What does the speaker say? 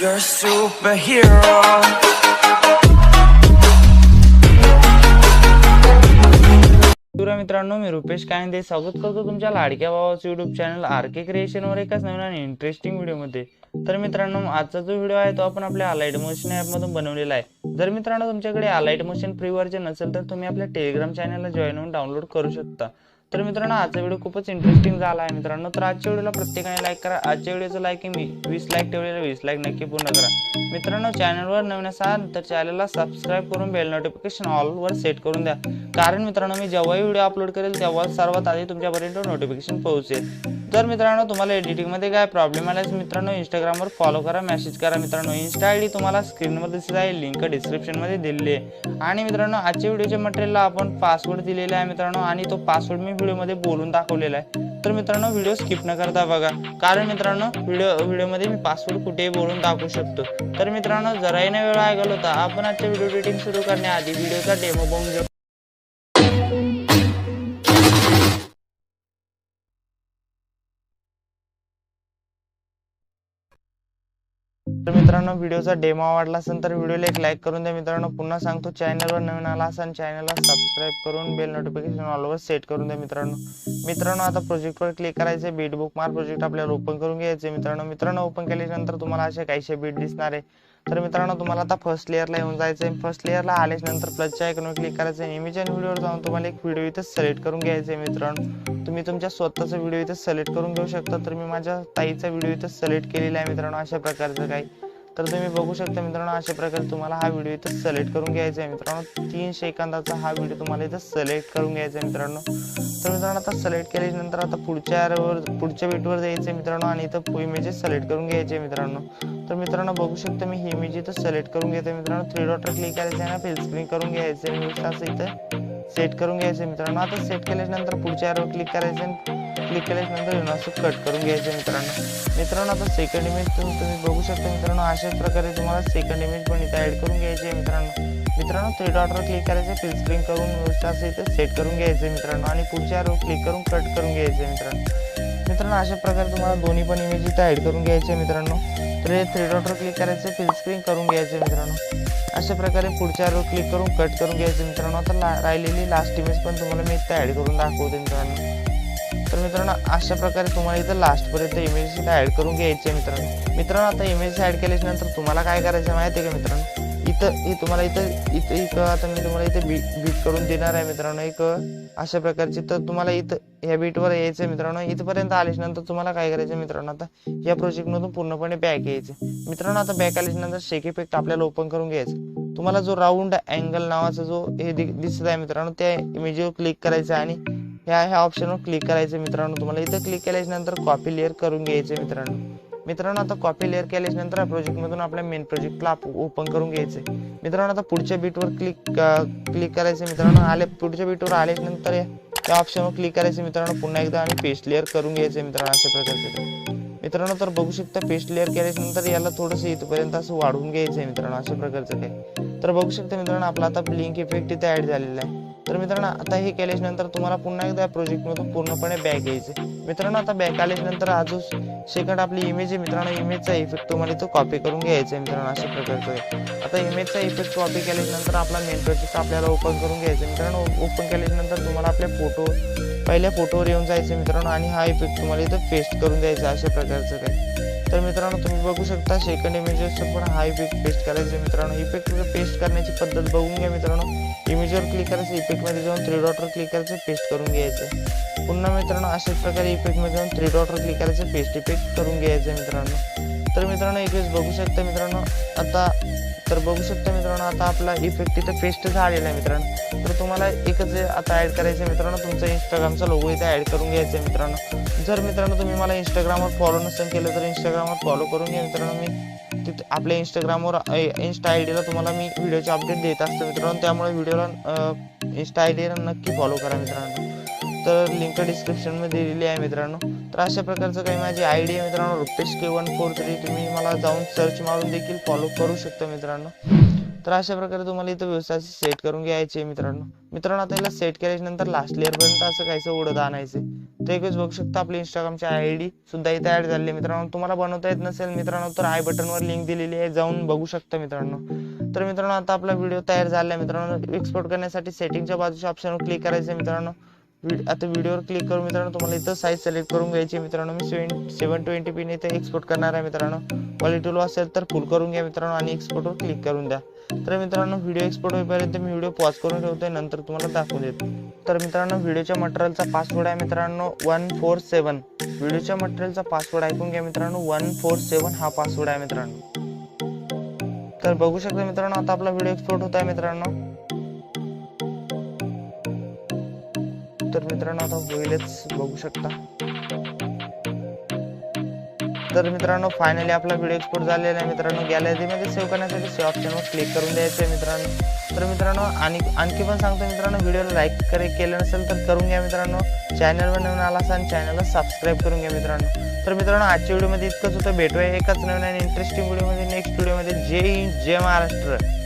You're a superhero. मित्रांनो, मी रुपेश कायंदे स्वागत करतो तुमच्या लाडक्या भावाचं युट्यूब चॅनल आरके क्रिएशन वर एकाच नवीन आणि इंटरेस्टिंग व्हिडिओ मध्ये। तर मित्रांनो, आजचा जो व्हिडिओ आहे तो आपण आपल्या अलाइट मोशन ॲप मधून बनवलेला आहे। जर मित्रांनो तुमच्याकडे अलाइट मोशन फ्री व्हर्जन नसेल तर तुम्ही आपल्या टेलिग्राम चॅनलला जॉइन होऊन डाउनलोड करू शकता। तर मित्रांनो, आजचा व्हिडिओ खूपच इंटरेस्टिंग झाला आहे मित्रांनो। तर आजच्या व्हिडिओला प्रत्येकाने लाईक करा। आजच्या व्हिडिओचं लाईक मी 20 लाईक ठेवलेलं 20 लाईक नक्की पूर्ण करा। मित्रांनो, चॅनलवर नवीन असाल तर चॅनलला सबस्क्राइब करून बेल नोटिफिकेशन ऑल वर सेट करून द्या, कारण मित्रांनो मी जेव्हाही व्हिडिओ अपलोड करेल तेव्हा सर्वात आधी तुमच्यापर्यंत नोटिफिकेशन पोहोचेल। तर मित्रांनो, तुम्हाला एडिटिंग मध्ये काय प्रॉब्लेम आल्यास मित्रांनो इंस्टाग्रामवर फॉलो करा, मेसेज करा। मित्रांनो, इंस्टा आयडी तुम्हाला स्क्रीनवर दिसत आहे, लिंक डिस्क्रिप्शन मध्ये दिलेली आहे। आणि मित्रांनो, आजच्या व्हिडिओच्या मटेरियलला आपण पासवर्ड दिलेला आहे मित्रांनो, आणि तो पासवर्ड मी व्हिडिओ मध्ये बोलून दाखवलेला आहे। तर मित्रांनो, व्हिडिओ स्किप न करता बघा, कारण मित्रांनो व्हिडिओ मध्ये मी पासवर्ड कुठेही बोलून दाखवू शकतो। तर मित्रांनो, जराही न वेळ आहे घालवता आपण आजच्या व्हिडिओ एडिटिंग सुरू करण्याआधी व्हिडिओचा डेमो बघून घेऊ। तर मित्रांनो, व्हिडिओचा डेमो आवडला असेल तर व्हिडिओला एक लाईक करून द्या मित्रांनो। पुन्हा सांगतो, चॅनलवर नवीन आला असाल चॅनलला सबस्क्राइब करून बेल नोटिफिकेशन ऑल वर सेट करून द्या मित्रांनो। आता प्रोजेक्टवर क्लिक करायचे, बीट बुकमार्क प्रोजेक्ट आपल्याला ओपन करून घ्यायचे मित्रांनो। ओपन केल्यानंतर तुम्हाला असे काहीशे बीट दिसणार आहे। तर मित्रांनो, तुम्हाला आता फर्स्ट लेअरला येऊन जायचं आहे। फर्स्ट लेअरला आल्यानंतर प्लसच्या आयकॉनवर क्लिक करायचं आहे। इमेज आणि व्हिडिओवर जाऊन तुम्हाला एक व्हिडिओ इथे सिलेक्ट करून घ्यायचा आहे मित्रांनो। तुम्ही तुमच्या स्वतःचा व्हिडिओ इथे सिलेक्ट करून घेऊ शकता। तर मी माझ्या ताईचा व्हिडिओ इथे सिलेक्ट केलेला आहे मित्रांनो, अशा प्रकारचं काही। तर तुम्ही बघू शकता मित्रांनो, अशा प्रकारे तुम्हाला हा व्हिडिओ इथे सिलेक्ट करून घ्यायचा आहे मित्रांनो। 3 सेकंदाचा हा व्हिडिओ तुम्हाला इथे सिलेक्ट करून घ्यायचा आहे मित्रांनो। तर मित्रांनो, आता सिलेक्ट केल्यानंतर आता पुढच्या बीटवर जायचं मित्रांनो, आणि इथं इमेजेस सिलेक्ट करून घ्यायचे मित्रांनो। तर मित्रांनो, बघू शकता मी ही इमेज इथं सिलेक्ट करून घेते मित्रांनो। 3 डॉटवर क्लिक करायचं आहे ना, फिल स्क्रीन करून घ्यायचं आहे, असं इथं सेट करून घ्यायचं मित्रांनो। आता सेट केल्यानंतर पुढच्या ॲरोवर क्लिक करायचं, क्लिक केल्यानंतर असं कट करून घ्यायचं मित्रांनो। आता सेकंड इमेज तुम्ही बघू शकता मित्रांनो, अशाच प्रकारे तुम्हाला सेकंड इमेज पण इथे ऍड करून घ्यायची आहे मित्रांनो। 3 डॉटवर क्लिक करायचं, फिल स्क्रीन करून असं इथे सेट करून घ्यायचं मित्रांनो, आणि पुढच्या ॲरोवर क्लिक करून कट करून घ्यायचं मित्रांनो। अशा प्रकारे तुम्हाला दोन्ही पण इमेज इथे ऍड करून घ्यायचे मित्रांनो। तर 3 डॉटवर क्लिक करायचं, फिल स्क्रीन करून घ्यायचं मित्रांनो। अशा प्रकारे पुढच्या ॲरोवर क्लिक करून कट करून घ्यायचं मित्रांनो। आता राहिलेली लास्ट इमेज पण तुम्हाला मी इथे ऍड करून दाखवते मित्रांनो। तर मित्रांनो, अशा प्रकारे तुम्हाला इथं लास्ट पर्यंत इमेज इथे ऍड करून घ्यायचे मित्रांनो। आता इमेज ऍड केल्यानंतर तुम्हाला काय करायचं माहिती आहे का मित्रांनो, तुम्हाला इथं आता मी तुम्हाला इथे बीट करून देणार आहे मित्रांनो, एक अशा प्रकारची। तर तुम्हाला इथं या बीटवर यायचं मित्रांनो। इथपर्यंत आल्यानंतर तुम्हाला काय करायचं मित्रांनो, आता या प्रोजेक्ट मधून पूर्णपणे बॅक यायचं मित्रांनो। आता बॅक आल्यानंतर शेक इफेक्ट आपल्याला ओपन करून घ्यायचं। तुम्हाला जो राऊंड अँगल नावाचा जो हे दिसत आहे मित्रांनो, त्या इमेजवर क्लिक करायचं आणि ह्या ऑप्शनवर क्लिक करायचं मित्रांनो। तुम्हाला इथं क्लिक केल्यानंतर कॉपी लेअर करून घ्यायचं मित्रांनो। आता कॉपी लेअर केल्यानंतर प्रोजेक्ट मधून आपल्या मेन प्रोजेक्टला ओपन करून घ्यायचं मित्रांनो। आता पुढच्या बीटवर क्लिक करायचं मित्रांनो। पुढच्या बीटवर आल्यानंतर या ऑप्शनवर क्लिक करायचं मित्रांनो पुन्हा एकदा, आणि पेस्ट लेअर करून घ्यायचं मित्रांनो, अशा प्रकारचे मित्रांनो। तर बघू शकता, पेस्ट लेअर केल्यानंतर याला थोडंसं इथपर्यंत असं वाढवून घ्यायचं मित्रांनो, अशा प्रकारचं काय। तर बघू शकता मित्रांनो, आपला आता ब्लिंक इफेक्ट इथे ऍड झालेला आहे। तर मित्रांनो, आता हे केल्यानंतर तुम्हाला पुन्हा एकदा प्रोजेक्ट मधून पूर्णपणे बॅक यायचं मित्रांनो। आता बॅक आल्यानंतर अजून सेकंड आपली इमेज आहे मित्रांनो, इमेजचा इफेक्ट तुम्हाला इथं कॉपी करून घ्यायचा मित्रांनो, अशा प्रकारचं। आता इमेजचा इफेक्ट कॉपी केल्यानंतर आपला मेन प्रोजेक्ट आपल्याला ओपन करून घ्यायचा मित्रांनो। ओपन केल्यानंतर तुम्हाला आपल्या पहिल्या फोटोवर येऊन जायचं मित्रांनो, आणि हा इफेक्ट तुम्हाला इथं पेस्ट करून द्यायचा, अशा प्रकारचं काय। तर मित्रांनो, तुम्ही बघू शकता सेकंड इमेजेसवर पण हा इफेक्ट पेस्ट करायचा मित्रांनो। इफेक्ट पेस्ट करण्याची पद्धत बघून घ्या मित्रांनो। इमेजवर क्लिक करायचं, इफेक्ट मध्ये जाऊन 3 डॉटवर क्लिक करायचं, पेस्ट करून घ्यायचं। पुन्हा मित्रांनो, अशाच प्रकारे इफेक्ट मध्ये जाऊन 3 डॉटवर क्लिक करायचं, पेस्ट इफेक्ट करून घ्यायचं मित्रांनो। तर मित्रांनो, एक वेळेस बघू शकता मित्रांनो, आता आपला इफेक्ट इथं पेस्ट झालेला आहे मित्रांनो। तर तुम्हाला एकच आता ऍड करायचं मित्रांनो, तुमचा इंस्टाग्रामचा लोगो इथे ऍड करून घ्यायचा मित्रांनो। जर मित्रांनो तुम्ही मला इंस्टाग्रामवर फॉलो नसेल केलं तर इंस्टाग्रामवर फॉलो करून घ्या मित्रांनो। मी तिथे आपल्या इंस्टाग्रामवर इंस्टा आयडीला तुम्हाला मी व्हिडिओचे अपडेट देत असतो मित्रांनो, त्यामुळे व्हिडिओला इंस्टा आयडीला नक्की फॉलो करा मित्रांनो। तर लिंक डिस्क्रिप्शन मध्ये दिलेली आहे मित्रांनो। तर अशा प्रकारचं काही माझी आयडी आहे मित्रांनो, रुपेश K143। तुम्ही मला जाऊन सर्च मारून देखील फॉलो करू शकता मित्रांनो। तर अशा प्रकारे तुम्हाला इथं व्यवस्थित सेट करून घ्यायचे मित्रांनो आता याला सेट केल्याच्या नंतर लास्ट लेअर पर्यंत असं काहीसं उडत आणायचे. तर एकच बघू शकता आपली इंस्टाग्रामची ID सुद्धा इथे ऍड झाली मित्रांनो. तुम्हाला बनवता येत नसेल मित्रांनो तर आय बटनवर लिंक दिलेली आहे, जाऊन बघू शकता मित्रांनो. तर मित्रांनो आता आपला व्हिडिओ तयार झाला मित्रांनो. एक्सपोर्ट करण्यासाठी सेटिंगच्या बाजूच्या ऑप्शनवर क्लिक करायचं मित्रांनो. आता व्हिडिओवर क्लिक करून मित्रांनो तुम्हाला इथं साईज सिलेक्ट करून घ्यायची मित्रांनो. मी 720p ने इथे एक्सपोर्ट करणार आहे मित्रांनो. क्वालिटी लो असेल तर फुल करून घ्या मित्रांनो आणि एक्सपोर्टवर क्लिक करून द्या. तर मित्रांनो व्हिडिओ एक्सपोर्ट होईपर्यंत मी व्हिडिओ पॉज करून ठेवतोय, नंतर तुम्हाला दाखवून देतो. तर मित्रांनो व्हिडिओच्या मटेरियलचा पासवर्ड आहे मित्रांनो 147. व्हिडिओच्या मटेरियलचा पासवर्ड ऐकून घ्या मित्रांनो. 147 हा पासवर्ड आहे मित्रांनो. तर बघू शकता मित्रांनो आता आपला व्हिडिओ एक्सपोर्ट होत आहे मित्रांनो. तर मित्रांनो आता होईलच, बघू शकता. तर मित्रांनो फायनली आपला व्हिडिओ एक्सपोर्ट झालेला आहे मित्रांनो. गॅलरीमध्ये सेव्ह करण्यासाठी सेव्ह ऑप्शनवर क्लिक करून द्यायचं आहे मित्रांनो. तर मित्रांनो आणखी पण सांगतो मित्रांनो, व्हिडिओला लाईक केलं नसेल तर करून घ्या मित्रांनो. चॅनलवर नवीन आला असाल चॅनलला सबस्क्राईब करून घ्या मित्रांनो. तर मित्रांनो आजच्या व्हिडिओमध्ये इतकंच होतं. भेटूया एकाच नवीन आणि इंटरेस्टिंग व्हिडिओमध्ये नेक्स्ट व्हिडिओमध्ये. जय हिंद, जय महाराष्ट्र.